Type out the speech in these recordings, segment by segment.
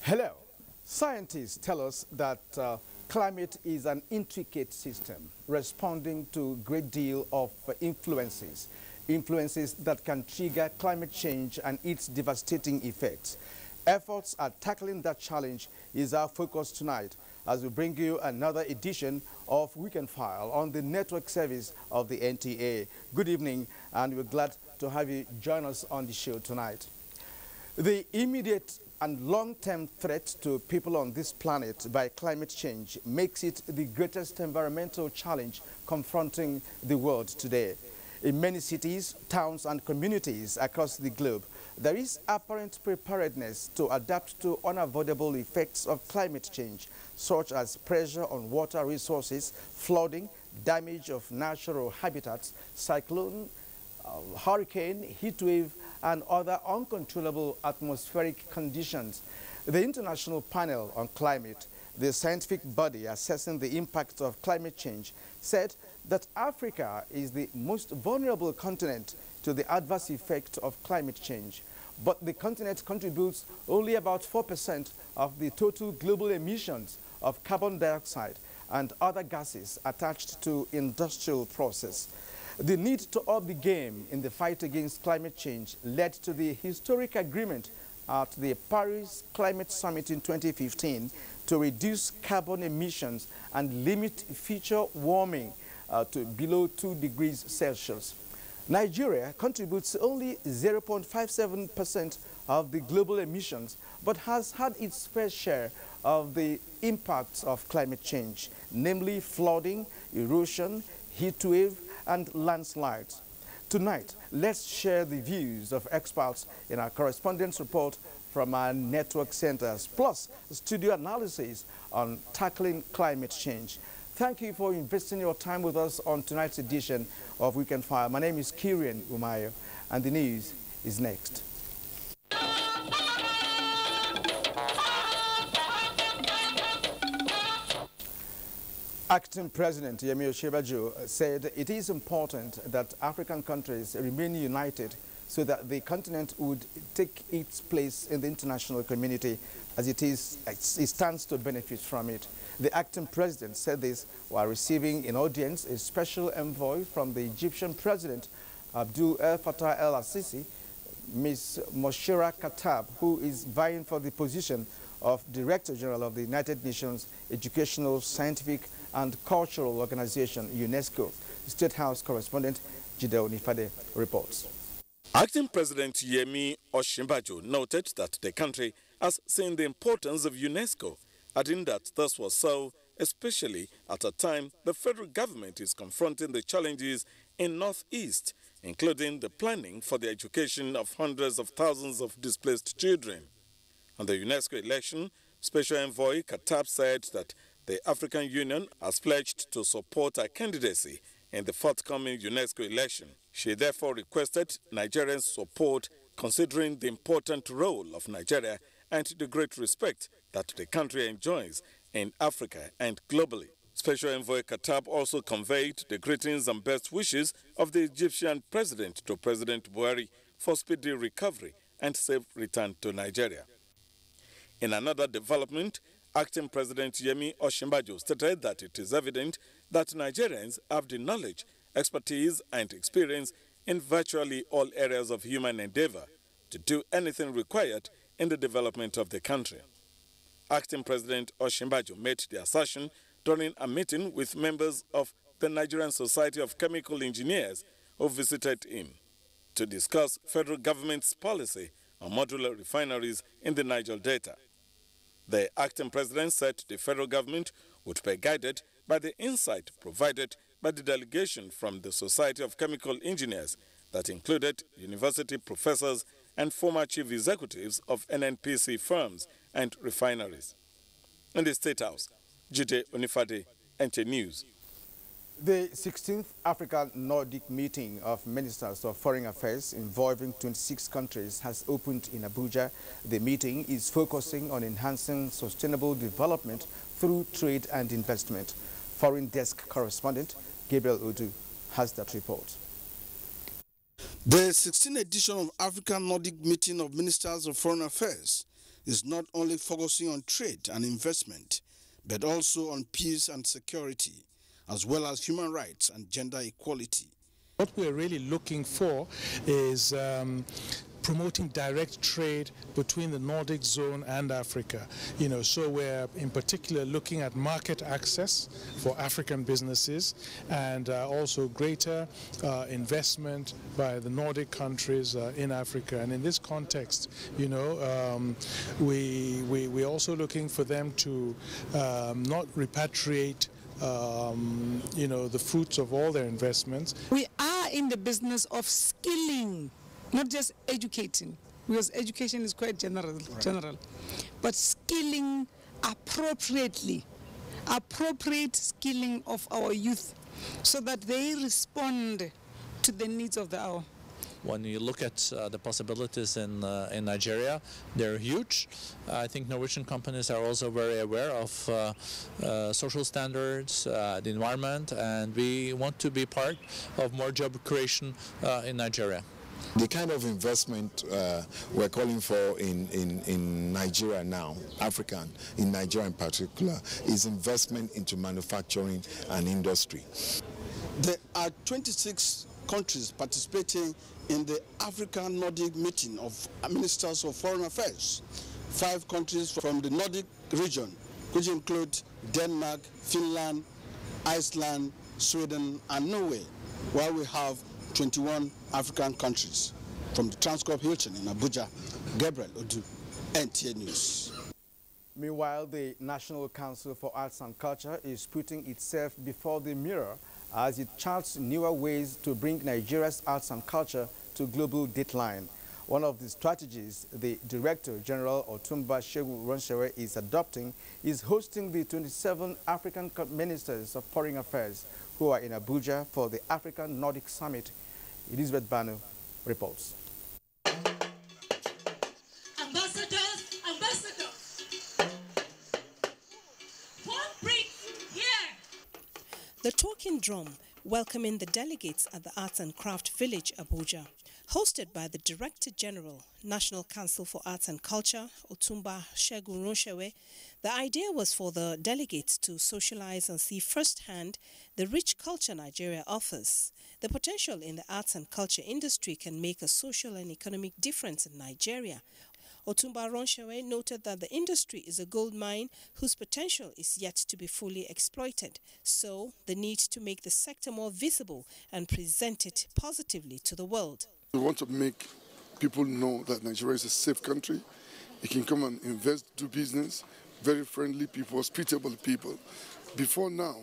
Hello. Scientists tell us that climate is an intricate system responding to a great deal of influences that can trigger climate change and its devastating effects. Efforts at tackling that challenge is our focus tonight as we bring you another edition of Weekend File on the network service of the NTA. Good evening, and we're glad to have you join us on the show tonight. The immediate and long-term threat to people on this planet by climate change makes it the greatest environmental challenge confronting the world today. In many cities, towns and communities across the globe, there is apparent preparedness to adapt to unavoidable effects of climate change, such as pressure on water resources, flooding, damage of natural habitats, cyclone, hurricane, heat wave, and other uncontrollable atmospheric conditions. The International Panel on Climate, the scientific body assessing the impact of climate change, said that Africa is the most vulnerable continent to the adverse effect of climate change. But the continent contributes only about 4% of the total global emissions of carbon dioxide and other gases attached to industrial process. The need to up the game in the fight against climate change led to the historic agreement at the Paris Climate Summit in 2015 to reduce carbon emissions and limit future warming to below 2 degrees Celsius. Nigeria contributes only 0.57% of the global emissions, but has had its fair share of the impacts of climate change, namely flooding, erosion, heat wave, and landslides. Tonight, let's share the views of experts in our correspondence report from our network centers, plus studio analysis on tackling climate change. Thank you for investing your time with us on tonight's edition of Weekend Fire. My name is Kirian Umayo, and the news is next. Acting President Yemi Osinbajo said it is important that African countries remain united so that the continent would take its place in the international community as it stands to benefit from it. The acting president said this while receiving in audience a special envoy from the Egyptian president Abdul Fattah el-Sisi, Ms. Moshira Katab, who is vying for the position of Director General of the United Nations Educational, Scientific and Cultural Organization, UNESCO. State House correspondent Jide Onifade reports. Acting President Yemi Osinbajo noted that the country has seen the importance of UNESCO, adding that this was so, especially at a time the federal government is confronting the challenges in Northeast, including the planning for the education of hundreds of thousands of displaced children. On the UNESCO election, Special Envoy Katab said that the African Union has pledged to support her candidacy in the forthcoming UNESCO election. She therefore requested Nigerians' support, considering the important role of Nigeria and the great respect that the country enjoys in Africa and globally. Special Envoy Katab also conveyed the greetings and best wishes of the Egyptian president to President Buhari for speedy recovery and safe return to Nigeria. In another development, Acting President Yemi Osinbajo stated that it is evident that Nigerians have the knowledge, expertise, and experience in virtually all areas of human endeavor to do anything required in the development of the country. Acting President Osinbajo made the assertion during a meeting with members of the Nigerian Society of Chemical Engineers who visited him to discuss federal government's policy on modular refineries in the Niger Delta. The acting president said the federal government would be guided by the insight provided by the delegation from the Society of Chemical Engineers that included university professors and former chief executives of NNPC firms and refineries. In the State House, Jide Onifade, NTA News. The 16th African Nordic meeting of Ministers of Foreign Affairs involving 26 countries has opened in Abuja. The meeting is focusing on enhancing sustainable development through trade and investment. Foreign Desk correspondent Gabriel Odu has that report. The 16th edition of African Nordic Meeting of Ministers of Foreign Affairs is not only focusing on trade and investment, but also on peace and security, as well as human rights and gender equality. What we're really looking for is promoting direct trade between the Nordic zone and Africa. So we're in particular looking at market access for African businesses and also greater investment by the Nordic countries in Africa. And in this context, we're also looking for them to not repatriate the fruits of all their investments. We are in the business of skilling, not just educating, because education is quite general, but skilling appropriately, appropriate skilling of our youth so that they respond to the needs of the hour. When you look at the possibilities in Nigeria, they're huge. I think Norwegian companies are also very aware of social standards, the environment, and we want to be part of more job creation in Nigeria. The kind of investment we're calling for in Nigeria now, African, in Nigeria in particular, is investment into manufacturing and industry. There are 26 countries participating in the African Nordic meeting of ministers of foreign affairs. 5 countries from the Nordic region, which include Denmark, Finland, Iceland, Sweden, and Norway, while we have 21 African countries. From the Transcorp Hilton in Abuja, Gabriel Odu, NTA News. Meanwhile, the National Council for Arts and Culture is putting itself before the mirror as it charts newer ways to bring Nigeria's arts and culture to global dateline. One of the strategies the Director General Otumba Segun Ronsewe is adopting is hosting the 27 African Ministers of Foreign Affairs who are in Abuja for the African Nordic Summit. Elizabeth Banu reports. The talking drum welcoming the delegates at the Arts and Craft Village, Abuja. Hosted by the Director General, National Council for Arts and Culture, Otumba Segun Ronsewe, the idea was for the delegates to socialize and see firsthand the rich culture Nigeria offers. The potential in the arts and culture industry can make a social and economic difference in Nigeria. Otumba Ronsewe noted that the industry is a gold mine whose potential is yet to be fully exploited. So, the need to make the sector more visible and present it positively to the world. We want to make people know that Nigeria is a safe country. You can come and invest, do business, very friendly people, hospitable people. Before now,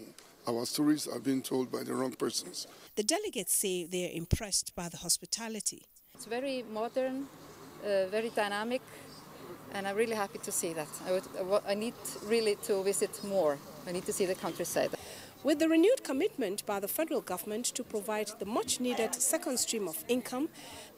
our stories are being told by the wrong persons. The delegates say they are impressed by the hospitality. It's very modern, very dynamic, and I'm really happy to see that. I need really to visit more. I need to see the countryside. With the renewed commitment by the federal government to provide the much-needed second stream of income,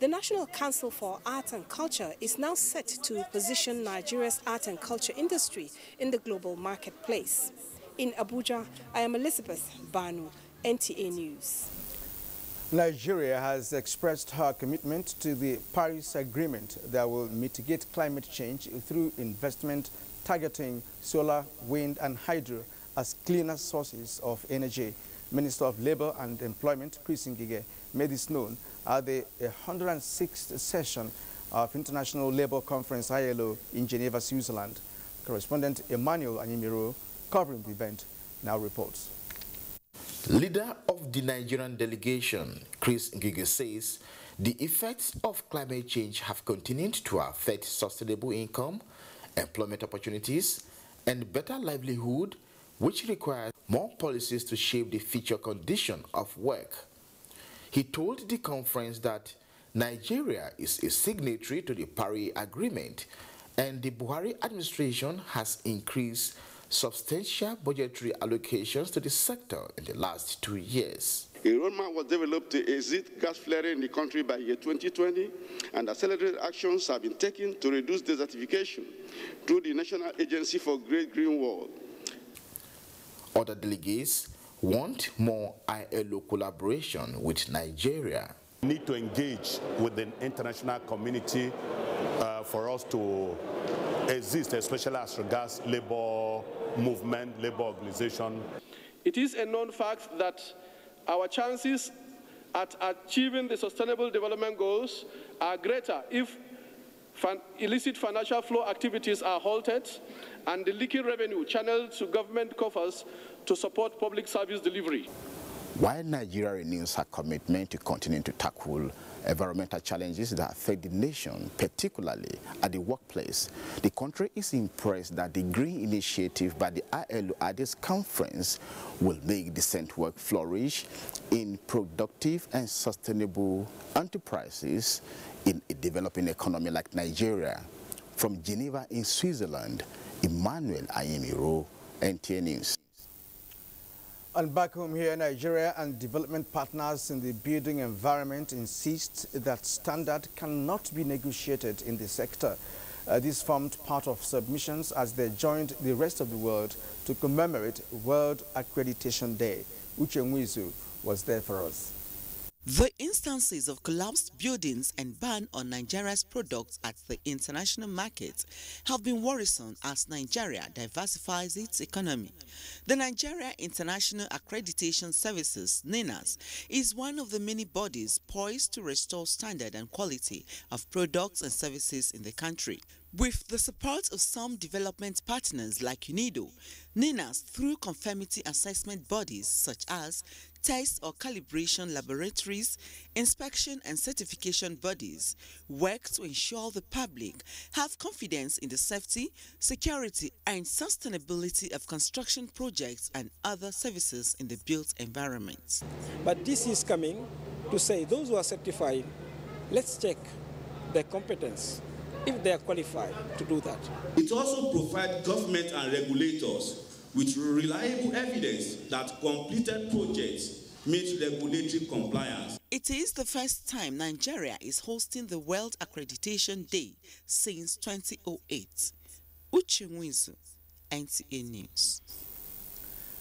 the National Council for Arts and Culture is now set to position Nigeria's art and culture industry in the global marketplace. In Abuja, I am Elizabeth Banu, NTA News. Nigeria has expressed her commitment to the Paris Agreement that will mitigate climate change through investment targeting solar, wind, and hydro as cleaner sources of energy. Minister of Labour and Employment, Chris Ngige, made this known at the 106th session of International Labour Conference, ILO, in Geneva, Switzerland. Correspondent Emmanuel Animiro, covering the event, now reports. Leader of the Nigerian delegation, Chris Ngige, says the effects of climate change have continued to affect sustainable income, employment opportunities, and better livelihood, which requires more policies to shape the future condition of work. He told the conference that Nigeria is a signatory to the Paris Agreement, and the Buhari administration has increased substantial budgetary allocations to the sector in the last 2 years. A roadmap was developed to exit gas flaring in the country by year 2020, and accelerated actions have been taken to reduce desertification through the National Agency for Great Green Wall. Other delegates want more ILO collaboration with Nigeria. We need to engage with the international community for us to exist, especially as regards labor movement, labor organization. It is a known fact that our chances at achieving the Sustainable Development Goals are greater if illicit financial flow activities are halted and the leaking revenue channeled to government coffers to support public service delivery. While Nigeria renews her commitment to continue to tackle environmental challenges that affect the nation, particularly at the workplace, the country is impressed that the Green Initiative by the ILO at this conference will make decent work flourish in productive and sustainable enterprises in a developing economy like Nigeria. From Geneva in Switzerland, Emmanuel Ayemiro, NTA News. And back home here, Nigeria and development partners in the building environment insist that standard cannot be negotiated in the sector. This formed part of submissions as they joined the rest of the world to commemorate World Accreditation Day. Uche Mwizu was there for us. The instances of collapsed buildings and ban on Nigeria's products at the international market have been worrisome as Nigeria diversifies its economy. The Nigeria International Accreditation Services, NINAS, is one of the many bodies poised to restore standard and quality of products and services in the country. With the support of some development partners like UNIDO, NINAS, through conformity assessment bodies such as test or calibration laboratories, inspection and certification bodies, work to ensure the public have confidence in the safety, security and sustainability of construction projects and other services in the built environment. But this is coming to say those who are certified, let's check their competence, if they are qualified to do that. It also provides government and regulators with reliable evidence that completed projects meet regulatory compliance. It is the first time Nigeria is hosting the World Accreditation Day since 2008. Uche Mwizu, NTA News.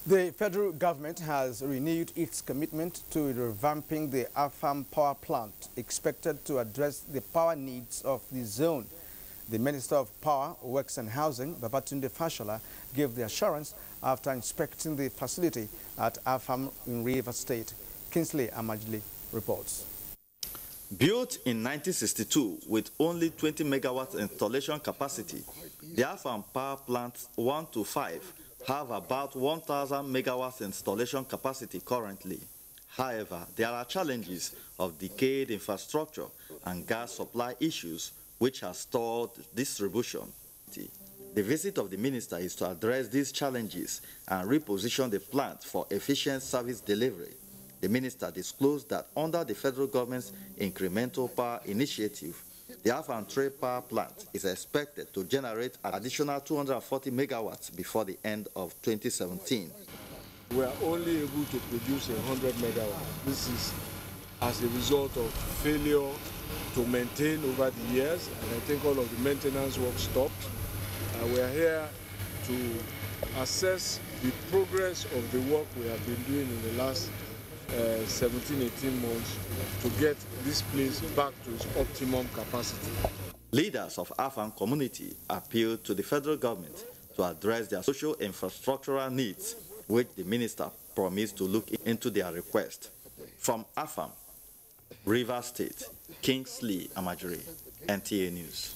The federal government has renewed its commitment to revamping the Afam power plant, expected to address the power needs of the zone. The Minister of Power, Works and Housing, Babatunde Fashola, gave the assurance after inspecting the facility at Afam in Rivers State. Kingsley Amajli reports. Built in 1962 with only 20 megawatts installation capacity, the Afam Power Plants 1 to 5 have about 1,000 megawatts installation capacity currently. However, there are challenges of decayed infrastructure and gas supply issues which has stalled distribution. The visit of the minister is to address these challenges and reposition the plant for efficient service delivery. The minister disclosed that under the federal government's incremental power initiative, the Afam 3 power plant is expected to generate an additional 240 megawatts before the end of 2017. We are only able to produce 100 megawatts. This is as a result of failure to maintain over the years, and I think all of the maintenance work stopped. We are here to assess the progress of the work we have been doing in the last 17-18 months to get this place back to its optimum capacity. Leaders of Afam community appealed to the federal government to address their social infrastructural needs, which the minister promised to look into their request. From Afam, Rivers State, Kingsley Amajiri, NTA News.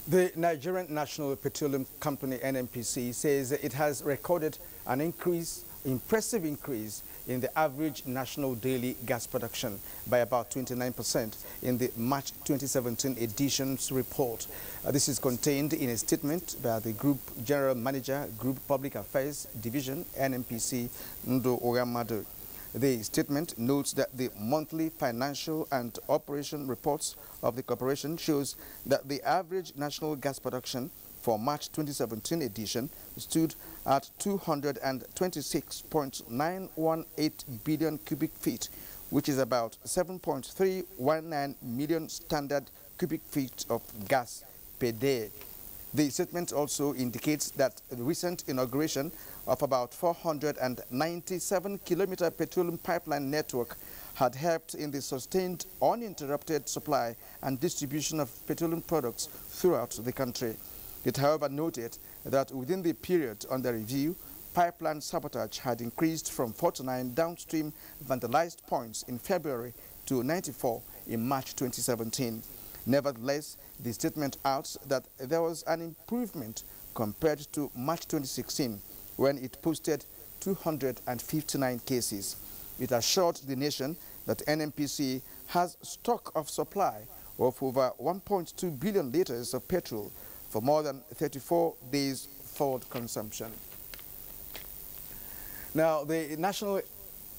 The Nigerian National Petroleum Company, NNPC, says it has recorded an impressive increase in the average national daily gas production by about 29% in the March 2017 edition's report. This is contained in a statement by the Group General Manager, Group Public Affairs Division, NNPC, Ndo Oramadu. The statement notes that the monthly financial and operation reports of the corporation shows that the average national gas production for March 2017 edition stood at 226.918 billion cubic feet, which is about 7.319 million standard cubic feet of gas per day. The statement also indicates that the recent inauguration of about 497-kilometer petroleum pipeline network had helped in the sustained uninterrupted supply and distribution of petroleum products throughout the country. It, however, noted that within the period under review, pipeline sabotage had increased from 49 downstream vandalized points in February to 94 in March 2017. Nevertheless, the statement adds that there was an improvement compared to March 2016, when it posted 259 cases. It assured the nation that NNPC has stock of supply of over 1.2 billion liters of petrol for more than 34 days forward consumption. Now, the National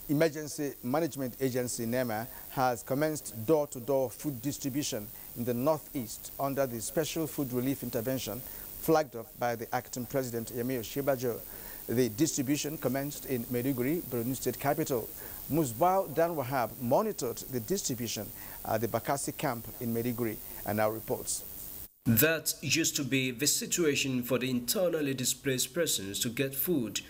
Emergency Management Agency, NEMA, has commenced door-to-door food distribution in the Northeast under the Special Food Relief Intervention flagged off by the acting president, Yemi Osinbajo. The distribution commenced in Maiduguri, Borno State capital. Musbau Dan Wahab monitored the distribution at the Bakassi camp in Maiduguri and now reports. That used to be the situation for the internally displaced persons to get food,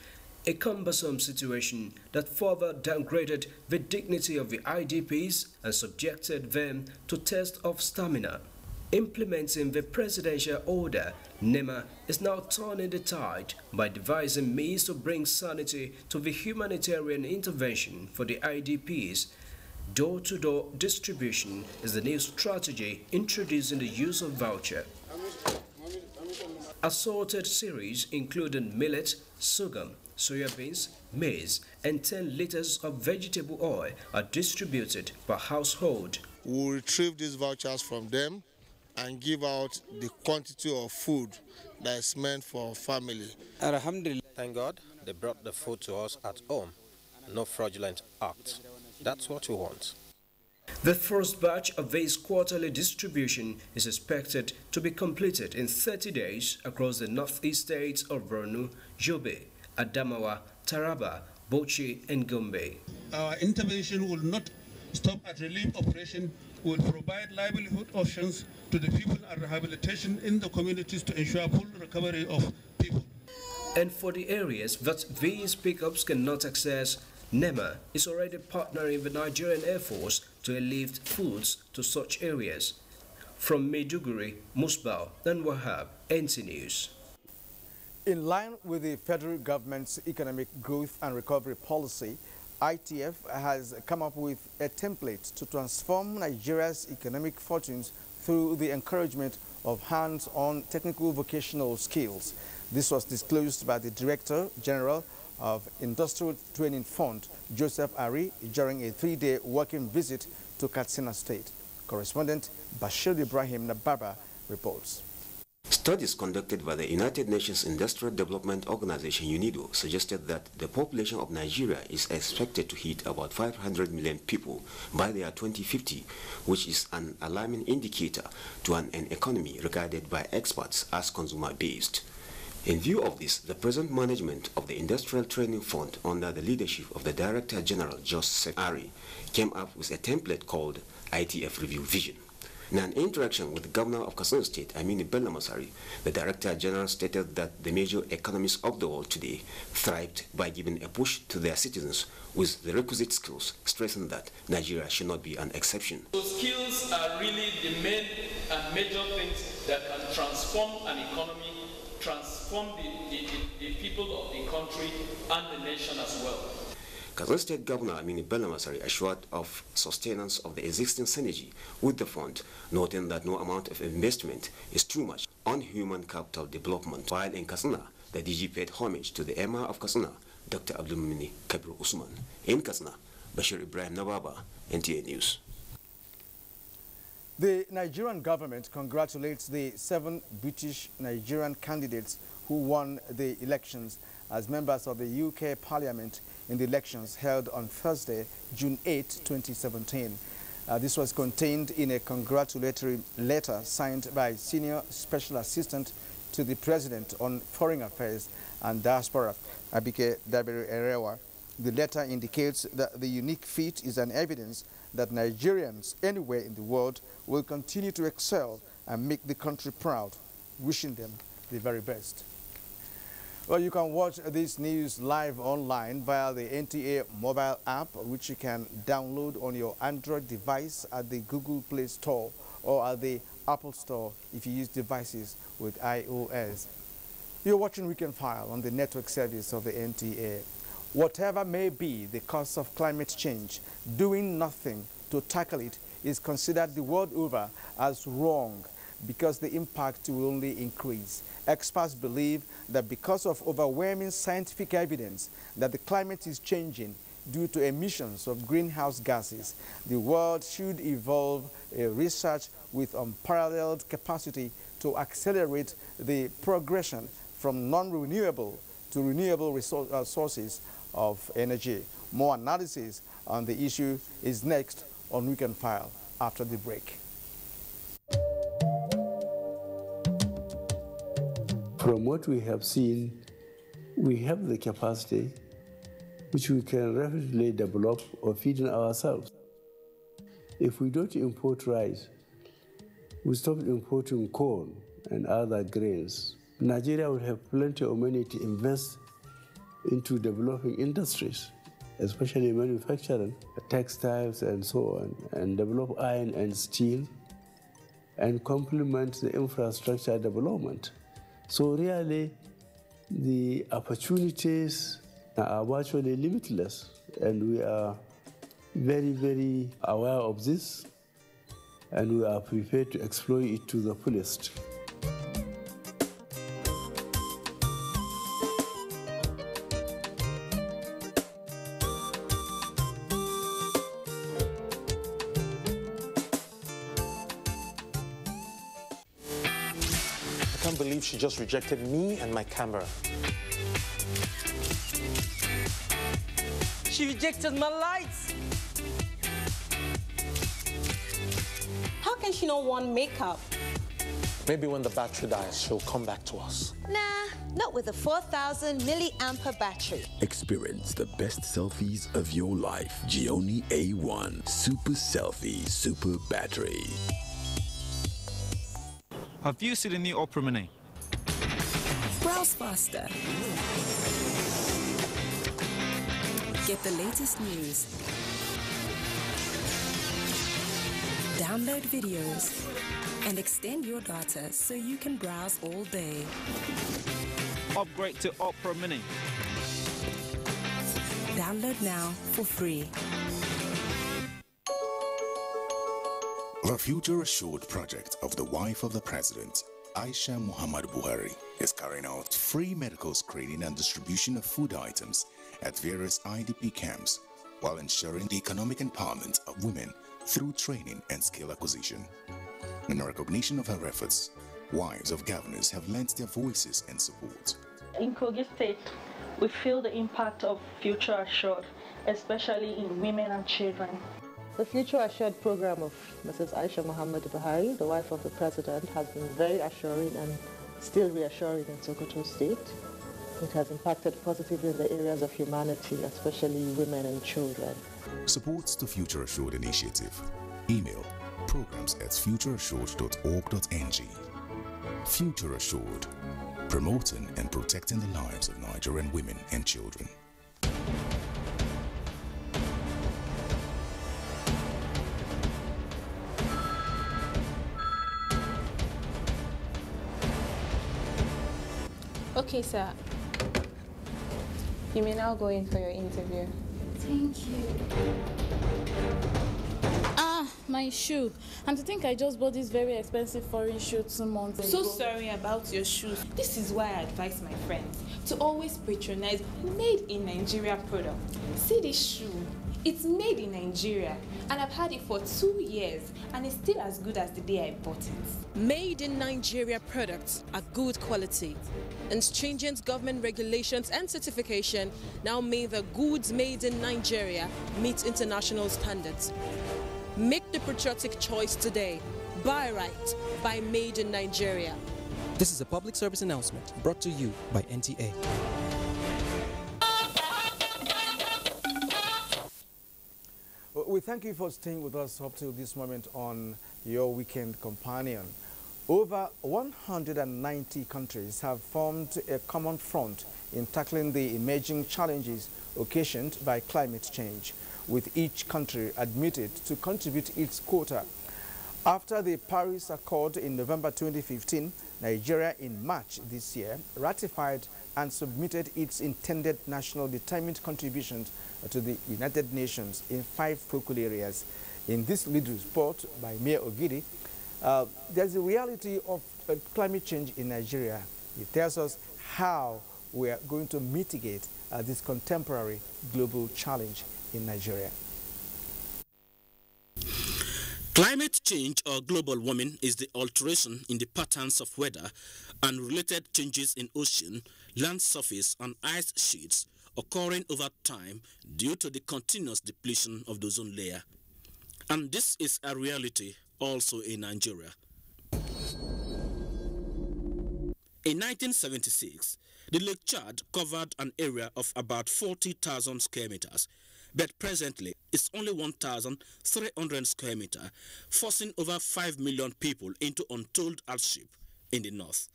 a cumbersome situation that further downgraded the dignity of the IDPs and subjected them to test of stamina. Implementing the presidential order, NEMA is now turning the tide by devising means to bring sanity to the humanitarian intervention for the IDPs. Door-to-door distribution is the new strategy introducing the use of voucher. Assorted cereals including millet, sorghum, soya beans, maize, and 10 liters of vegetable oil are distributed per household. We will retrieve these vouchers from them and give out the quantity of food that is meant for family. Alhamdulillah. Thank God they brought the food to us at home. No fraudulent act. That's what we want. The first batch of this quarterly distribution is expected to be completed in 30 days across the northeast states of Borno, Yobe, Adamawa, Taraba, Bauchi, and Gombe. Our intervention will not stop at relief operation. We will provide livelihood options to the people and rehabilitation in the communities to ensure full recovery of people. And for the areas that these pickups cannot access, NEMA is already partnering with the Nigerian Air Force to airlift foods to such areas. From Maiduguri, Musbau, and Wahab, NT News. In line with the federal government's economic growth and recovery policy, ITF has come up with a template to transform Nigeria's economic fortunes through the encouragement of hands-on technical vocational skills. This was disclosed by the Director General of Industrial Training Fund, Joseph Ari, during a 3-day working visit to Katsina State. Correspondent Bashir Ibrahim Nababa reports. Studies conducted by the United Nations Industrial Development Organization, UNIDO, suggested that the population of Nigeria is expected to hit about 500 million people by the year 2050, which is an alarming indicator to an economy regarded by experts as consumer-based. In view of this, the present management of the Industrial Training Fund, under the leadership of the Director General, Joseph Ari, came up with a template called ITF Review Vision. In an interaction with the Governor of Katsina State, Aminu Bello Masari, the Director General stated that the major economies of the world today thrived by giving a push to their citizens with the requisite skills, stressing that Nigeria should not be an exception. So skills are really the main and major things that can transform an economy, transform the people of the country and the nation as well. Katsina State Governor Aminu Bello Masari assured of sustenance of the existing synergy with the fund, noting that no amount of investment is too much on human capital development. While in Katsina, the DG paid homage to the Emir of Katsina, Dr. Abdulmumini Kabir Usman. In Katsina, Bashir Ibrahim Nababa, NTA News. The Nigerian government congratulates the 7 British Nigerian candidates who won the elections as members of the UK Parliament in the elections held on Thursday, June 8, 2017. This was contained in a congratulatory letter signed by Senior Special Assistant to the President on Foreign Affairs and Diaspora, Abike Dabiru Erewa. The letter indicates that the unique feat is an evidence that Nigerians anywhere in the world will continue to excel and make the country proud, wishing them the very best. Well, you can watch this news live online via the NTA mobile app, which you can download on your Android device at the Google Play Store or at the Apple Store if you use devices with iOS. You're watching Weekend File on the network service of the NTA. Whatever may be the cause of climate change, doing nothing to tackle it is considered the world over as wrong because the impact will only increase. Experts believe that because of overwhelming scientific evidence that the climate is changing due to emissions of greenhouse gases, the world should evolve a research with unparalleled capacity to accelerate the progression from non-renewable to renewable sources of energy. More analysis on the issue is next on Weekend File after the break. From what we have seen, we have the capacity which we can rapidly develop or feed in ourselves. If we don't import rice, we stop importing corn and other grains, Nigeria will have plenty of money to invest into developing industries, especially manufacturing, textiles and so on, and develop iron and steel, and complement the infrastructure development. So really, the opportunities are virtually limitless, and we are very, very aware of this, and we are prepared to exploit it to the fullest. I can't believe she just rejected me and my camera. She rejected my lights. How can she not want makeup? Maybe when the battery dies, she'll come back to us. Nah, not with a 4,000 milliampere battery. Experience the best selfies of your life. Gionee A1 Super Selfie Super Battery. Have you seen the new Opera Mini? Browse faster. Get the latest news. Download videos and extend your data so you can browse all day. Upgrade to Opera Mini. Download now for free. The Future Assured project of the wife of the president, Aisha Muhammad Buhari, is carrying out free medical screening and distribution of food items at various IDP camps while ensuring the economic empowerment of women through training and skill acquisition. In recognition of her efforts, wives of governors have lent their voices and support. In Kogi State, we feel the impact of Future Assured, especially in women and children. The Future Assured program of Mrs. Aisha Muhammad Buhari, the wife of the president, has been very assuring and still reassuring in Sokoto State. It has impacted positively in the areas of humanity, especially women and children. Supports the Future Assured initiative. Email programs@futureassured.org.ng. Future Assured, promoting and protecting the lives of Nigerian women and children. Okay, sir. You may now go in for your interview. Thank you. Ah, my shoe. And to think I just bought this very expensive foreign shoe 2 months ago. So sorry about your shoes. This is why I advise my friends to always patronize made in Nigeria products. See this shoe. It's made in Nigeria, and I've had it for 2 years, and it's still as good as the day I bought it. Made in Nigeria products are good quality, and stringent government regulations and certification now mean the goods made in Nigeria meet international standards. Make the patriotic choice today. Buy right. Buy Made in Nigeria. This is a public service announcement brought to you by NTA. We thank you for staying with us up till this moment on your Weekend Companion. Over 190 countries have formed a common front in tackling the emerging challenges occasioned by climate change, with each country admitted to contribute its quota. After the Paris Accord in November 2015, Nigeria in March this year ratified and submitted its intended national determined contributions to the United Nations in 5 focal areas. In this lead report by Mayor Ogidi, there's a reality of climate change in Nigeria. It tells us how we are going to mitigate this contemporary global challenge in Nigeria. Climate change or global warming is the alteration in the patterns of weather and related changes in ocean, land surface and ice sheets occurring over time due to the continuous depletion of the ozone layer. And this is a reality also in Nigeria. In 1976, the Lake Chad covered an area of about 40,000 square meters, but presently it's only 1,300 square meters, forcing over 5 million people into untold hardship in the north.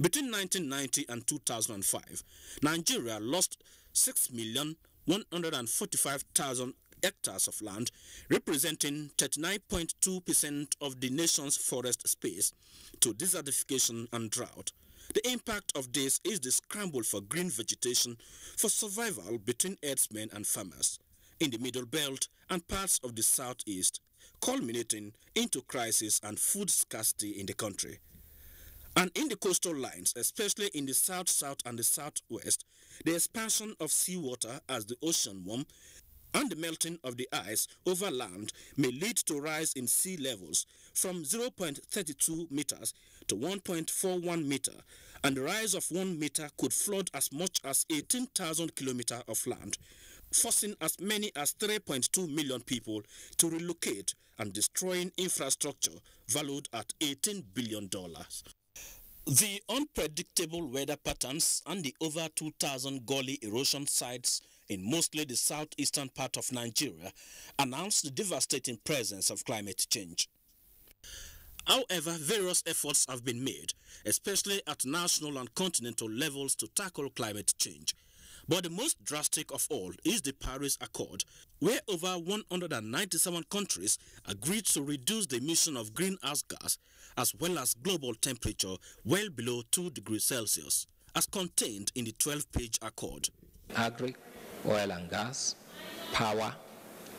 Between 1990 and 2005, Nigeria lost 6,145,000 hectares of land, representing 39.2% of the nation's forest space, to desertification and drought. The impact of this is the scramble for green vegetation for survival between herdsmen and farmers in the Middle Belt and parts of the Southeast, culminating into crisis and food scarcity in the country. And in the coastal lines, especially in the South, South and the Southwest, the expansion of seawater as the ocean warms and the melting of the ice over land may lead to rise in sea levels from 0.32 meters to 1.41 meter, and the rise of 1 meter could flood as much as 18,000 kilometers of land, forcing as many as 3.2 million people to relocate and destroying infrastructure valued at $18 billion. The unpredictable weather patterns and the over 2,000 gully erosion sites in mostly the southeastern part of Nigeria announced the devastating presence of climate change. However, various efforts have been made, especially at national and continental levels, to tackle climate change. But the most drastic of all is the Paris Accord, where over 197 countries agreed to reduce the emission of greenhouse gas as well as global temperature well below 2 degrees Celsius, as contained in the 12-page accord. Agri, oil and gas, power,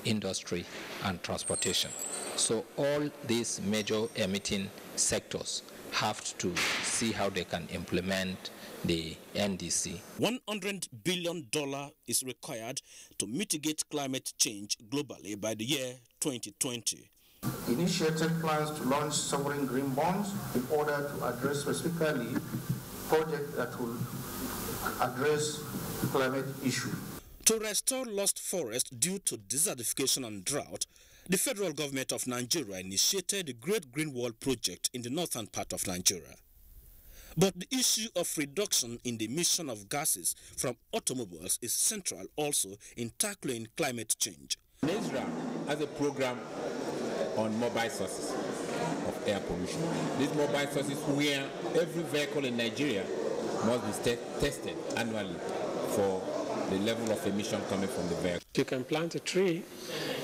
industry and transportation. So all these major emitting sectors have to see how they can implement the NDC. $100 billion is required to mitigate climate change globally by the year 2020. Initiated plans to launch sovereign green bonds in order to address specifically projects that will address climate issue. To restore lost forest due to desertification and drought, the federal government of Nigeria initiated the Great Green Wall project in the northern part of Nigeria. But the issue of reduction in the emission of gases from automobiles is central also in tackling climate change. NESRA has a program on mobile sources of air pollution. These mobile sources where every vehicle in Nigeria must be tested annually for the level of emission coming from the vehicle. You can plant a tree,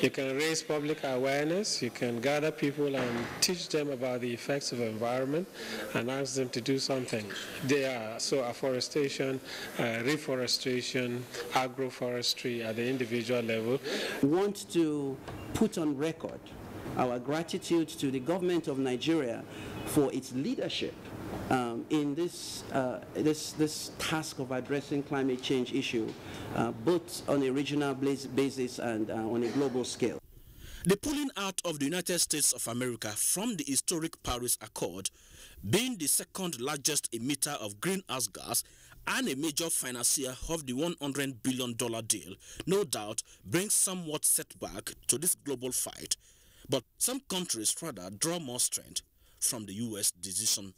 you can raise public awareness, you can gather people and teach them about the effects of the environment and ask them to do something. They are afforestation, reforestation, agroforestry at the individual level. We want to put on record our gratitude to the government of Nigeria for its leadership in this task of addressing climate change issue, both on a regional basis and on a global scale. The pulling out of the United States of America from the historic Paris Accord, being the second largest emitter of greenhouse gas and a major financier of the $100 billion deal, no doubt brings somewhat setback to this global fight. But some countries rather draw more strength from the U.S. decision.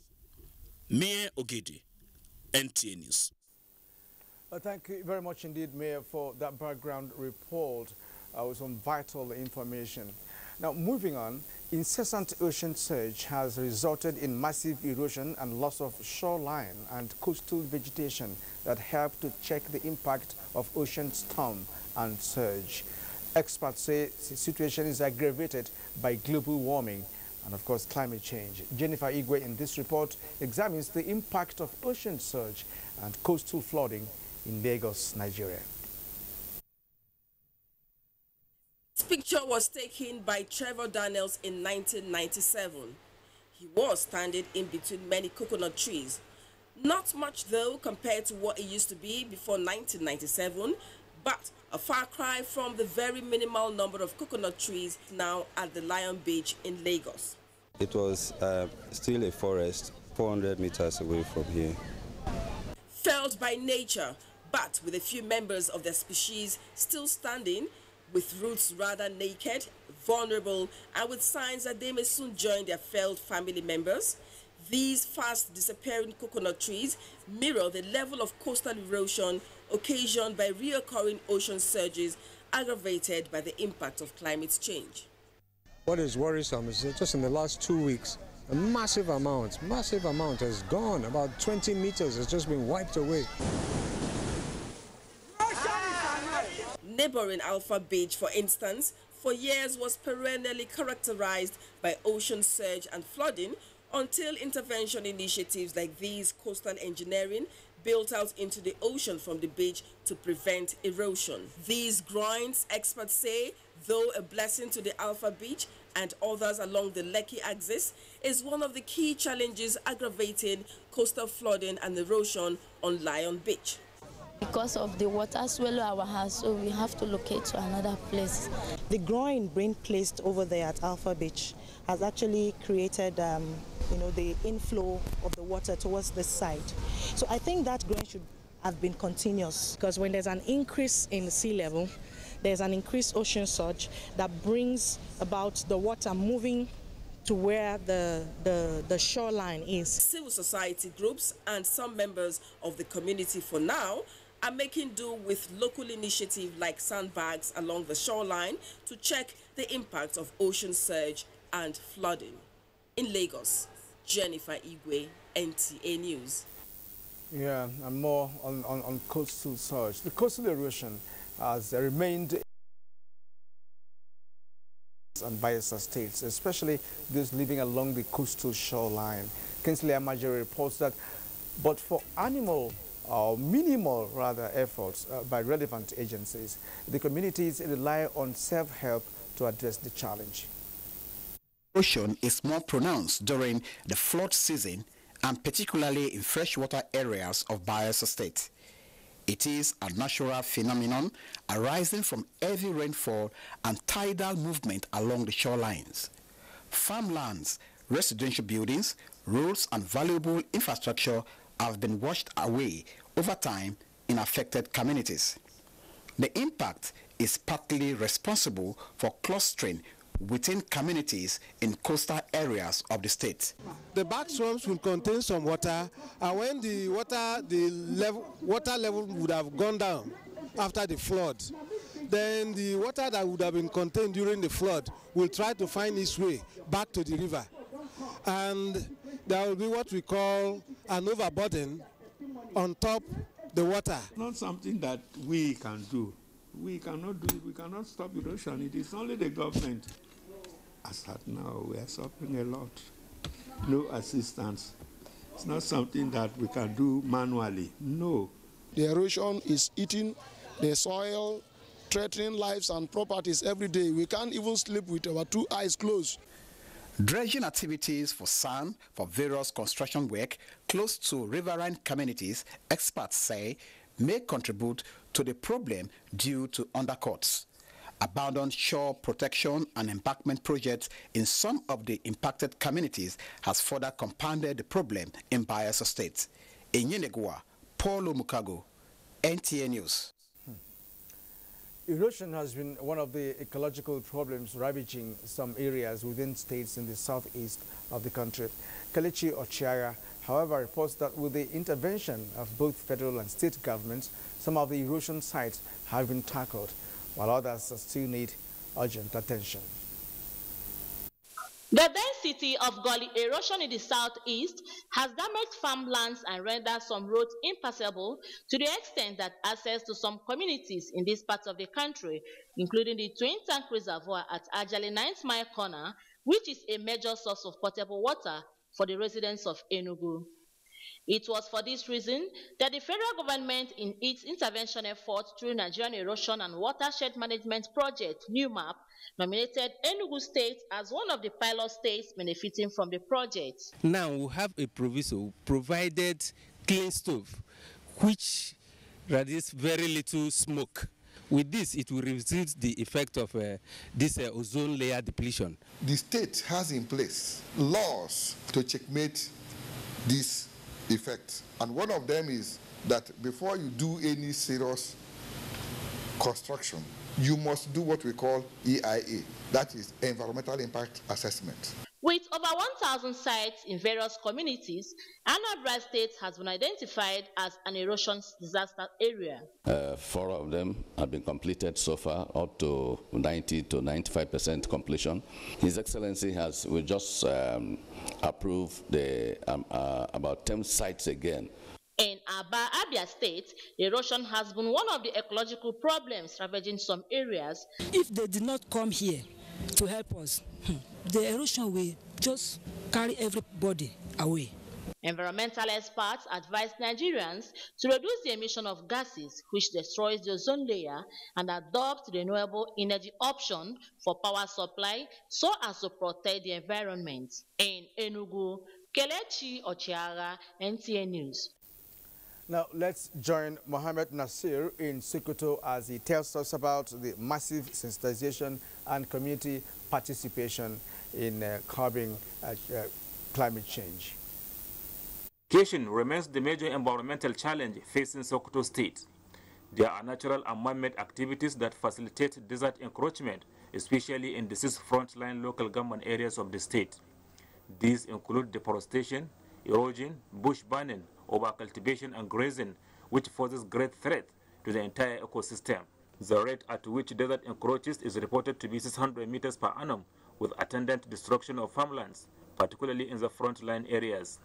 Mayor Ogidi, NTA News. Thank you very much indeed, Mayor, for that background report with some vital information. Now, moving on, incessant ocean surge has resulted in massive erosion and loss of shoreline and coastal vegetation that help to check the impact of ocean storm and surge. Experts say the situation is aggravated by global warming and, of course, climate change. Jennifer Igwe in this report examines the impact of ocean surge and coastal flooding in Lagos, Nigeria. This picture was taken by Trevor Daniels in 1997. He was standing in between many coconut trees. Not much though compared to what it used to be before 1997, but a far cry from the very minimal number of coconut trees now at the Lion Beach in Lagos. It was still a forest 400 meters away from here. Felled by nature, but with a few members of their species still standing, with roots rather naked, vulnerable, and with signs that they may soon join their felled family members, these fast disappearing coconut trees mirror the level of coastal erosion occasioned by reoccurring ocean surges aggravated by the impact of climate change. What is worrisome is that just in the last 2 weeks, a massive amount has gone. About 20 meters has just been wiped away. Neighboring Alpha Beach, for instance, for years was perennially characterized by ocean surge and flooding until intervention initiatives like these coastal engineering built out into the ocean from the beach to prevent erosion. These groins, experts say, though a blessing to the Alpha Beach and others along the Lekki axis, is one of the key challenges aggravating coastal flooding and erosion on Lion Beach. Because of the water swallow our house, so we have to locate to another place. The groin being placed over there at Alpha Beach has actually created the inflow of the water towards this side. So I think that groin should have been continuous, because when there's an increase in sea level, there's an increased ocean surge that brings about the water moving to where the shoreline is. Civil society groups and some members of the community for now are making do with local initiatives like sandbags along the shoreline to check the impact of ocean surge and flooding. In Lagos, Jennifer Igwe, NTA News. Yeah, and more on coastal surge. The coastal erosion has remained and Bayelsa states, especially those living along the coastal shoreline. Kingsley Amajiri reports that, but for minimal efforts by relevant agencies, the communities rely on self-help to address the challenge. Erosion is more pronounced during the flood season and particularly in freshwater areas of Bayelsa State. It is a natural phenomenon arising from heavy rainfall and tidal movement along the shorelines. Farmlands, residential buildings, roads and valuable infrastructure have been washed away over time in affected communities. The impact is partly responsible for clustering within communities in coastal areas of the state. The back swamps will contain some water, and when the water level would have gone down after the flood, then the water that would have been contained during the flood will try to find its way back to the river. And there will be what we call an overburden on top the water. Not something that we can do. We cannot do it. We cannot stop erosion. It is only the government. As at now, we are suffering a lot. No assistance. It's not something that we can do manually. No. The erosion is eating the soil, threatening lives and properties every day. We can't even sleep with our 2 eyes closed. Dredging activities for sand for various construction work close to riverine communities, experts say, may contribute to the problem due to undercuts. Abandoned shore protection and embankment projects in some of the impacted communities has further compounded the problem in Bayelsa State. In Yenegua, Paulo Mukago, NTA News. Erosion has been one of the ecological problems ravaging some areas within states in the southeast of the country. Kelechi Ochiaga, however, reports that with the intervention of both federal and state governments, some of the erosion sites have been tackled, while others still need urgent attention. The density of gully erosion in the southeast has damaged farmlands and rendered some roads impassable to the extent that access to some communities in this part of the country, including the Twin Tank Reservoir at Ajali 9th Mile Corner, which is a major source of potable water for the residents of Enugu. It was for this reason that the federal government, in its intervention efforts through Nigerian Erosion and Watershed Management Project, NEWMAP, nominated Enugu State as one of the pilot states benefiting from the project. Now we have a proviso provided clean stove, which radiates very little smoke. With this, it will resist the effect of this ozone layer depletion. The state has in place laws to checkmate this effect, and one of them is that before you do any serious construction, you must do what we call EIA, that is Environmental Impact Assessment. With over 1,000 sites in various communities, Anambra State has been identified as an erosion disaster area. 4 of them have been completed so far, up to 90 to 95% completion. His Excellency has just approved the, about 10 sites again. In Aba, Abia State, erosion has been one of the ecological problems ravaging some areas. If they did not come here to help us, the erosion will just carry everybody away. Environmental experts advise Nigerians to reduce the emission of gases which destroys the ozone layer and adopt the renewable energy option for power supply so as to protect the environment. In Enugu, Kelechi Ochiaga, NTA News. Now let's join Mohammed Nasir in Sokoto as he tells us about the massive sensitization and community participation in curbing climate change. Education remains the major environmental challenge facing Sokoto State. There are natural and man-made activities that facilitate desert encroachment, especially in the 6 frontline local government areas of the state. These include deforestation, erosion, bush burning, over-cultivation and grazing, which poses great threat to the entire ecosystem. The rate at which desert encroaches is reported to be 600 meters per annum, with attendant destruction of farmlands, particularly in the frontline areas.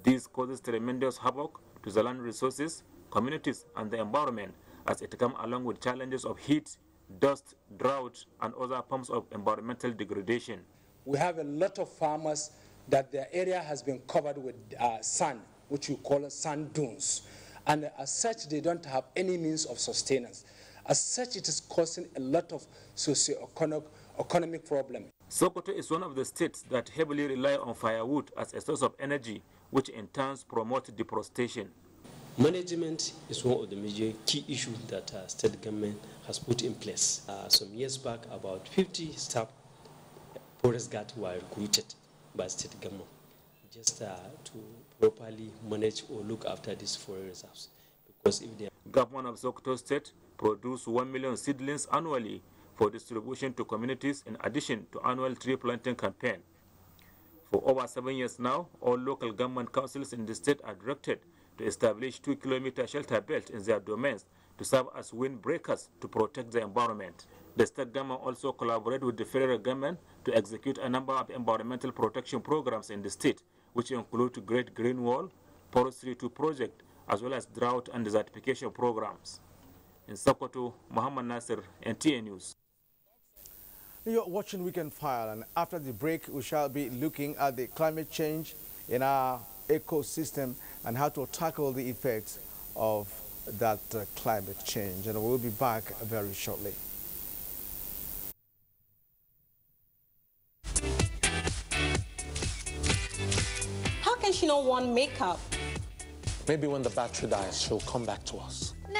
This causes tremendous havoc to the land resources, communities, and the environment, as it comes along with challenges of heat, dust, drought, and other forms of environmental degradation. We have a lot of farmers that their area has been covered with sand, which we call sand dunes. And as such, they don't have any means of sustenance. As such, it is causing a lot of socio-economic problems. Sokoto is one of the states that heavily rely on firewood as a source of energy, which in turn promotes deforestation. Management is one of the major key issues that state government has put in place. Some years back, about 50 staff forest guards were recruited by state government just to properly manage or look after these forest reserves. Because if they Government of Sokoto State produce 1 million seedlings annually for distribution to communities in addition to annual tree planting campaign. For over 7 years now, all local government councils in the state are directed to establish 2-kilometer shelter belt in their domains to serve as windbreakers to protect the environment. The state government also collaborates with the federal government to execute a number of environmental protection programs in the state, which include Great Green Wall, Forestry 2 project, as well as drought and desertification programs. In Sokoto, Muhammad Nasir, NTA News. You're watching Weekend File, and after the break, we shall be looking at the climate change in our ecosystem and how to tackle the effects of that climate change. And we'll be back very shortly. How can she not want makeup? Maybe when the battery dies, she'll come back to us. Nah,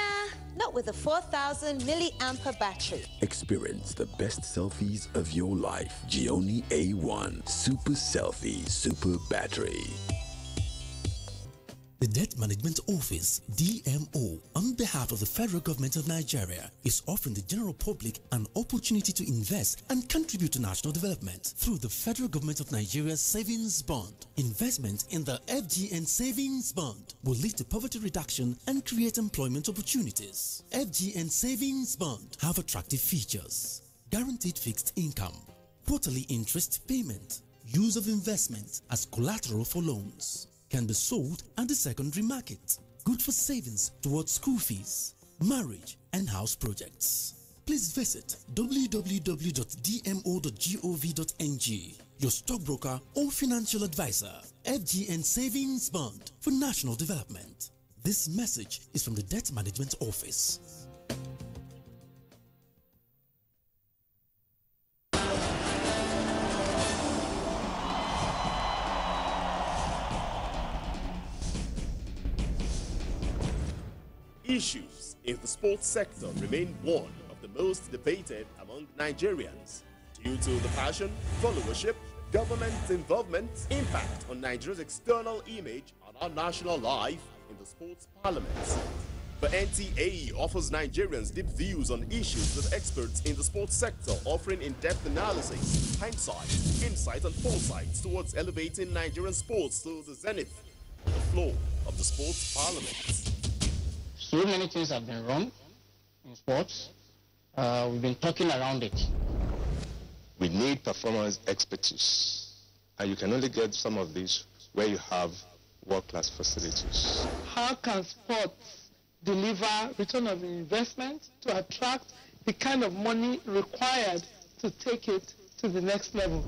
not with a 4,000 milliampere battery. Experience the best selfies of your life. Gionee A1 Super Selfie Super Battery. The Debt Management Office, DMO, on behalf of the Federal Government of Nigeria, is offering the general public an opportunity to invest and contribute to national development through the Federal Government of Nigeria's Savings Bond. Investment in the FGN Savings Bond will lead to poverty reduction and create employment opportunities. FGN Savings Bond have attractive features: guaranteed fixed income, quarterly interest payment, use of investments as collateral for loans, can be sold at the secondary market, good for savings towards school fees, marriage, and house projects. Please visit www.dmo.gov.ng, your stockbroker or financial advisor. FGN Savings Bond for National Development. This message is from the Debt Management Office. Issues in the sports sector remain one of the most debated among Nigerians due to the passion, followership, government involvement, impact on Nigeria's external image and our national life in the sports parliament. The NTA offers Nigerians deep views on issues with experts in the sports sector, offering in-depth analysis, hindsight, insight and foresight towards elevating Nigerian sports to the zenith, the floor of the sports parliament. So many things have been wrong in sports. We've been talking around it. We need performance expertise, and you can only get some of these where you have world-class facilities. How can sports deliver return of investment to attract the kind of money required to take it to the next level?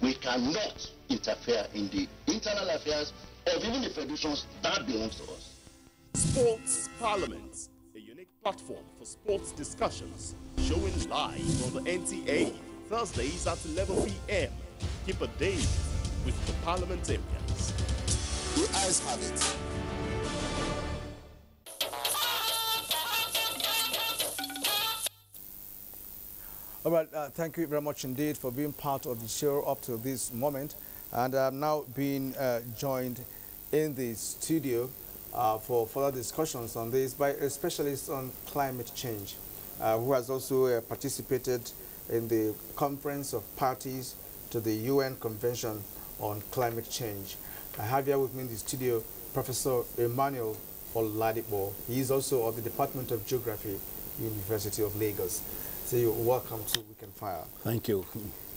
We cannot interfere in the internal affairs of even the federations that belongs to us. Sports Parliament, a unique platform for sports discussions, showing live on the NTA, Thursdays at 11 p.m. Keep a date with the parliamentarians. The eyes have it. All right, thank you very much indeed for being part of the show up to this moment. And I'm now being joined in the studio for further discussions on this by a specialist on climate change, who has also participated in the Conference of Parties to the UN Convention on Climate Change. I have here with me in the studio Professor Emmanuel Oladipo. He is also of the Department of Geography, University of Lagos. So you're welcome to We Can Fire. Thank you.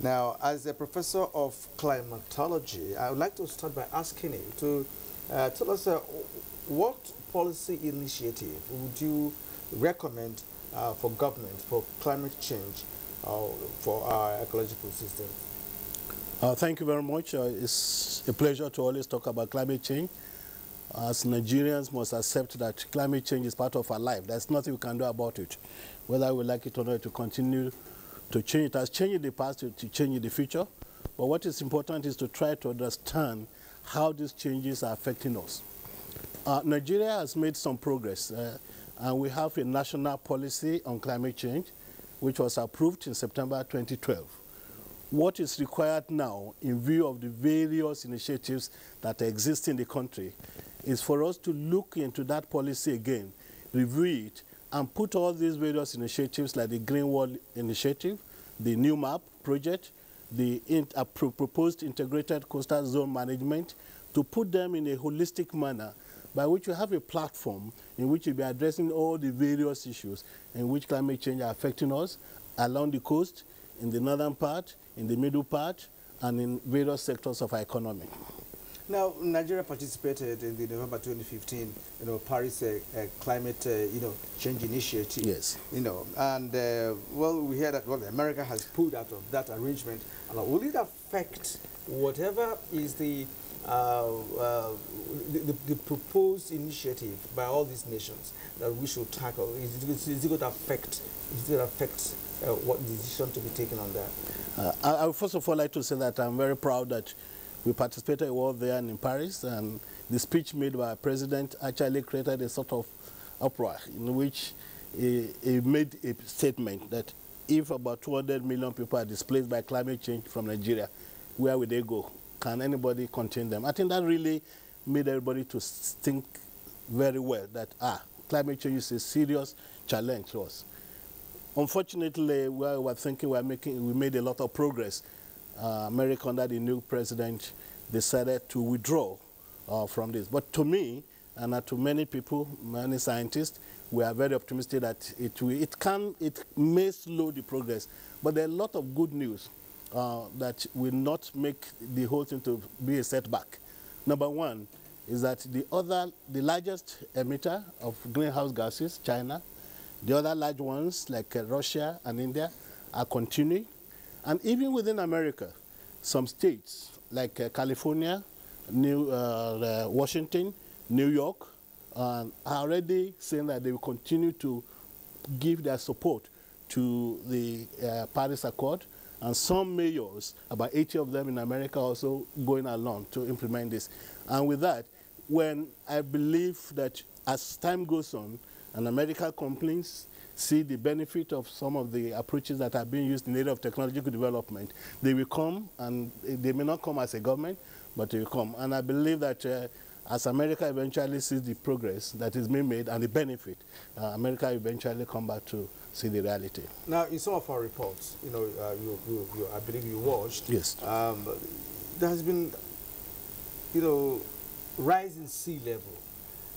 Now, as a professor of climatology, I would like to start by asking you to tell us what policy initiative would you recommend for government for climate change for our ecological system? Thank you very much. It's a pleasure to always talk about climate change. As Nigerians must accept that climate change is part of our life. There's nothing we can do about it. Whether we like it or not, to continue to change. It has changed in the past, to change in the future. But what is important is to try to understand how these changes are affecting us. Nigeria has made some progress, and we have a national policy on climate change, which was approved in September 2012. What is required now, in view of the various initiatives that exist in the country, is for us to look into that policy again, review it, and put all these various initiatives like the Green World Initiative, the New Map project, the proposed integrated coastal zone management, to put them in a holistic manner by which we have a platform in which we'll be addressing all the various issues in which climate change are affecting us along the coast, in the northern part, in the middle part, and in various sectors of our economy. Now, Nigeria participated in the November 2015, Paris climate, change initiative. Yes. And well, we hear that America has pulled out of that arrangement. Will it affect whatever is the proposed initiative by all these nations that we should tackle? Is it going to affect? What decision to be taken on that? I would first of all like to say that I'm very proud that we participated there in Paris, and the speech made by the president actually created a sort of uproar in which he made a statement that if about 200 million people are displaced by climate change from Nigeria, where will they go? Can anybody contain them? I think that really made everybody to think very well that climate change is a serious challenge to us. Unfortunately, we were thinking we made a lot of progress. America, under the new president, decided to withdraw from this. But to me, and to many people, many scientists, we are very optimistic that it may slow the progress. But there are a lot of good news. that will not make the whole thing to be a setback. Number one is that the largest emitter of greenhouse gases, China, the other large ones like Russia and India are continuing. And even within America, some states like California, Washington, New York, are already saying that they will continue to give their support to the Paris Accord, and some mayors, about 80 of them in America, also going along to implement this. And with that, when I believe that as time goes on, and American companies see the benefit of some of the approaches that are being used in the area of technological development, they will come, and they may not come as a government, but they will come. And I believe that as America eventually sees the progress that is being made and the benefit, America eventually come back to see the reality. Now, in some of our reports, you know, I believe you watched. Yes. There has been, you know, rise in sea level,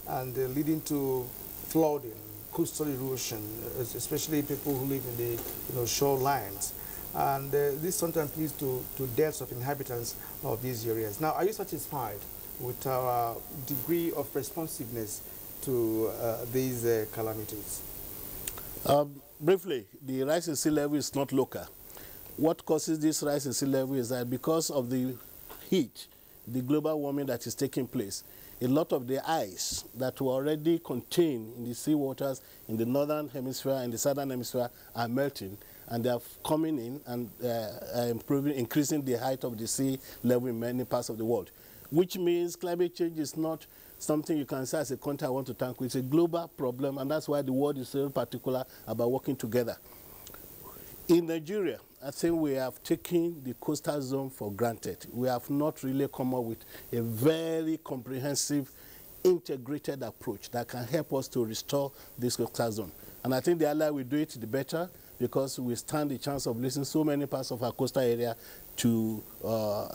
and leading to flooding, coastal erosion, especially people who live in the, you know, shorelines, and this sometimes leads to deaths of inhabitants of these areas. Now, are you satisfied with our degree of responsiveness to these calamities? Briefly, the rise in sea level is not local. What causes this rise in sea level is that because of the heat, the global warming that is taking place, a lot of the ice that were already contained in the sea waters in the northern hemisphere and the southern hemisphere are melting, and they are coming in and increasing the height of the sea level in many parts of the world, which means climate change is not something you can say as a country I want to tackle. It's a global problem, and that's why the world is so particular about working together. In Nigeria, I think we have taken the coastal zone for granted. We have not really come up with a very comprehensive, integrated approach that can help us to restore this coastal zone. And I think the earlier we do it, the better, because we stand the chance of losing so many parts of our coastal area to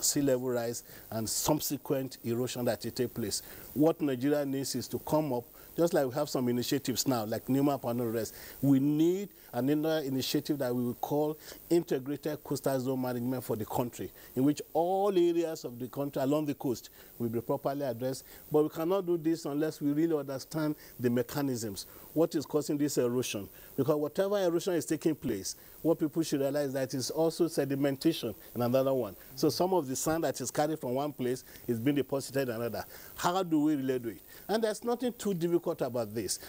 sea level rise and subsequent erosion that will take place. What Nigeria needs is to come up, just like we have some initiatives now, like NUMAP and the rest. We need another initiative that we will call Integrated Coastal Zone Management for the country, in which all areas of the country along the coast will be properly addressed. But we cannot do this unless we really understand the mechanisms. What is causing this erosion? Because whatever erosion is taking place, what people should realize is that it's also sedimentation in another one. So some of the sand that is carried from one place is being deposited in another. How do we really do it? And there's nothing too difficult about this.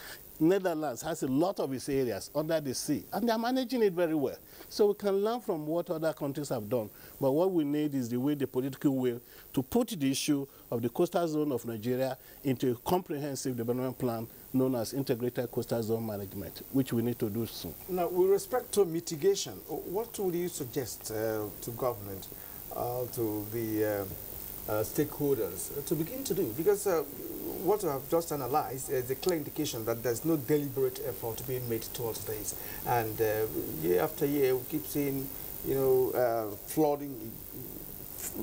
Netherlands has a lot of its areas under the sea, and they're managing it very well. So we can learn from what other countries have done. But what we need is the political will to put the issue of the coastal zone of Nigeria into a comprehensive development plan known as Integrated Coastal Zone Management, which we need to do soon. Now, with respect to mitigation, what would you suggest to government, to the stakeholders to begin to do? Because what we have just analyzed is a clear indication that there's no deliberate effort being made towards this. And year after year, we keep seeing, you know, flooding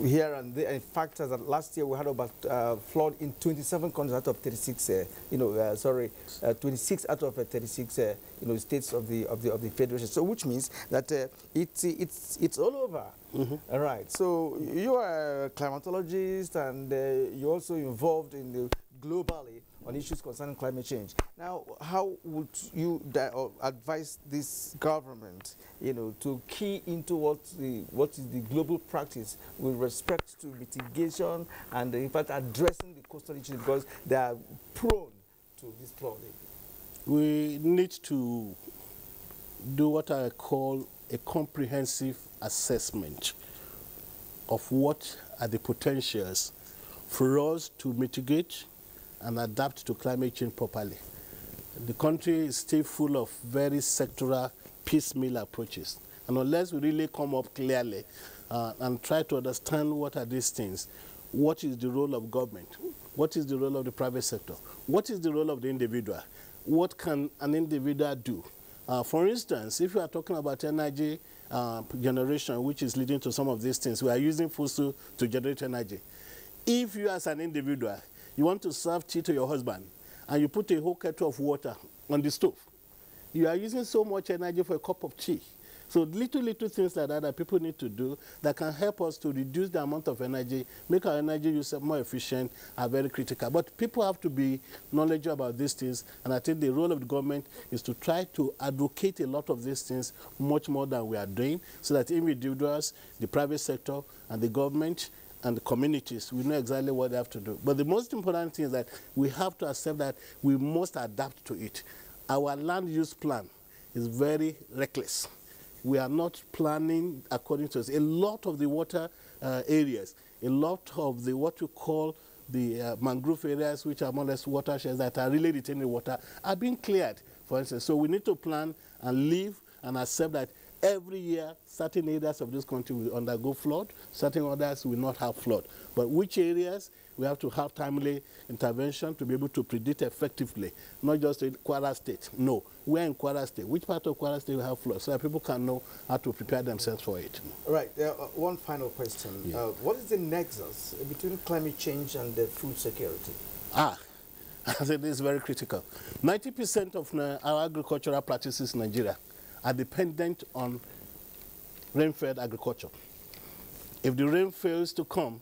here and there. In fact, as last year we had about flood in 27 countries out of 36. 26 out of 36, states of the federation. So, which means that it's all over. Mm-hmm. All right. So you are a climatologist, and you're also involved in the globally on issues concerning climate change. Now, how would you advise this government, to key into what is the global practice with respect to mitigation and, in fact, addressing the coastal issues, because they are prone to this flooding? We need to do what I call a comprehensive assessment of what are the potentials for us to mitigate and adapt to climate change properly. The country is still full of very sectoral, piecemeal approaches. And unless we really come up clearly and try to understand what are these things, what is the role of government, what is the role of the private sector, what is the role of the individual, what can an individual do? For instance, if we are talking about energy generation, which is leading to some of these things, we are using fossil to generate energy. If you as an individual, you want to serve tea to your husband, and you put a whole kettle of water on the stove, you are using so much energy for a cup of tea So little things like that that people need to do that can help us to reduce the amount of energy, make our energy use more efficient, are very critical. But people have to be knowledgeable about these things, and I think the role of the government is to try to advocate a lot of these things much more than we are doing, so that individuals, the private sector, and the government, and the communities, we know exactly what they have to do. But the most important thing is that we have to accept that we must adapt to it. Our land use plan is very reckless. We are not planning according to us. A lot of the water areas, a lot of the what you call the mangrove areas, which are more or less watersheds that are really retaining water, are being cleared, for instance. So we need to plan and live and accept that every year certain areas of this country will undergo flood, certain others will not have flood. But which areas, we have to have timely intervention to be able to predict effectively, not just in Kwara State. No, we're in Kwara State. Which part of Kwara State will have flood, so that people can know how to prepare themselves for it. Right. One final question. Yeah. What is the nexus between climate change and food security? I think this is very critical. 90% of our agricultural practices in Nigeria are dependent on rain-fed agriculture. If the rain fails to come,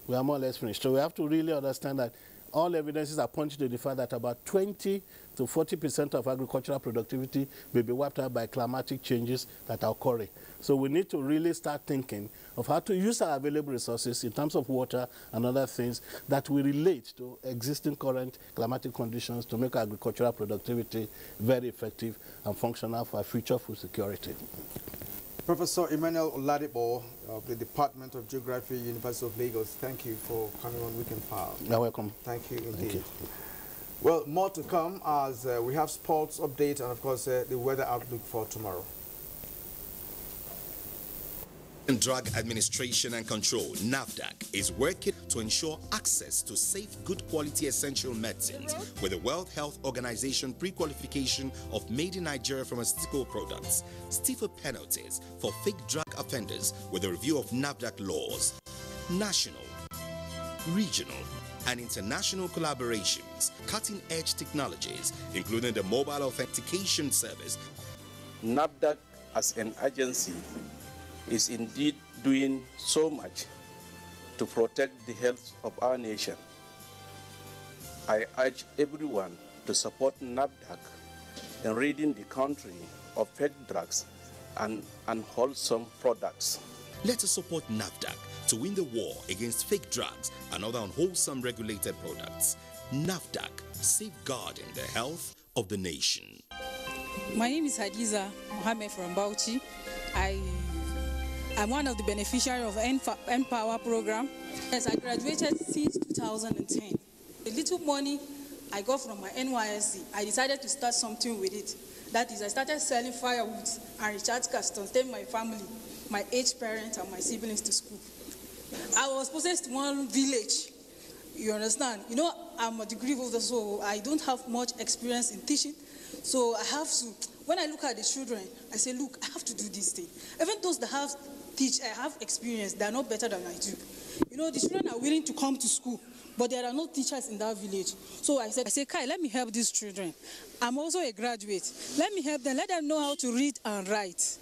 we are more or less finished. So we have to really understand that all evidences are pointing to the fact that about 20 to 40% of agricultural productivity may be wiped out by climatic changes that are occurring. So we need to really start thinking of how to use our available resources in terms of water and other things that will relate to existing current climatic conditions to make agricultural productivity very effective and functional for future food security. Professor Emmanuel Oladipo of the Department of Geography, University of Lagos, thank you for coming on Weekend File. You're welcome. Thank you indeed. Thank you. Well, more to come as we have sports update and, of course, the weather outlook for tomorrow. Drug Administration and Control, NAFDAC, is working to ensure access to safe, good quality essential medicines with the World Health Organization pre-qualification of made in Nigeria pharmaceutical products, stiffer penalties for fake drug offenders with a review of NAFDAC laws, national, regional, and international collaborations, cutting-edge technologies, including the mobile authentication service. NAFDAC as an agency is indeed doing so much to protect the health of our nation. I urge everyone to support NAFDAC in ridding the country of fake drugs and unwholesome products. Let us support NAFDAC to win the war against fake drugs and other unwholesome regulated products. NAFDAC, safeguarding the health of the nation. My name is Hadiza Mohammed from Bauchi. I'm one of the beneficiaries of Empower program. Yes, I graduated since 2010. The little money I got from my NYSC, I decided to start something with it. That is, I started selling firewood and recharge cards to take my family, my aged parents and my siblings to school. I was possessed one village, you understand? You know, I'm a degree holder, so I don't have much experience in teaching. So I have to, when I look at the children, I say, look, I have to do this thing. Even those that have experience, they are not better than I do. You know, the children are willing to come to school, but there are no teachers in that village. So I said, Kai, let me help these children. I'm also a graduate. Let me help them. Let them know how to read and write.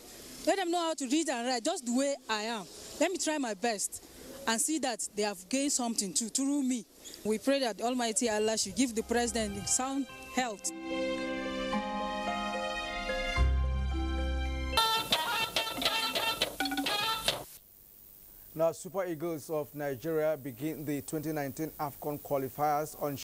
Let them know how to read and write just the way I am. Let me try my best and see that they have gained something too, through me. We pray that Almighty Allah should give the president sound health. Now, Super Eagles of Nigeria begin the 2019 AFCON qualifiers on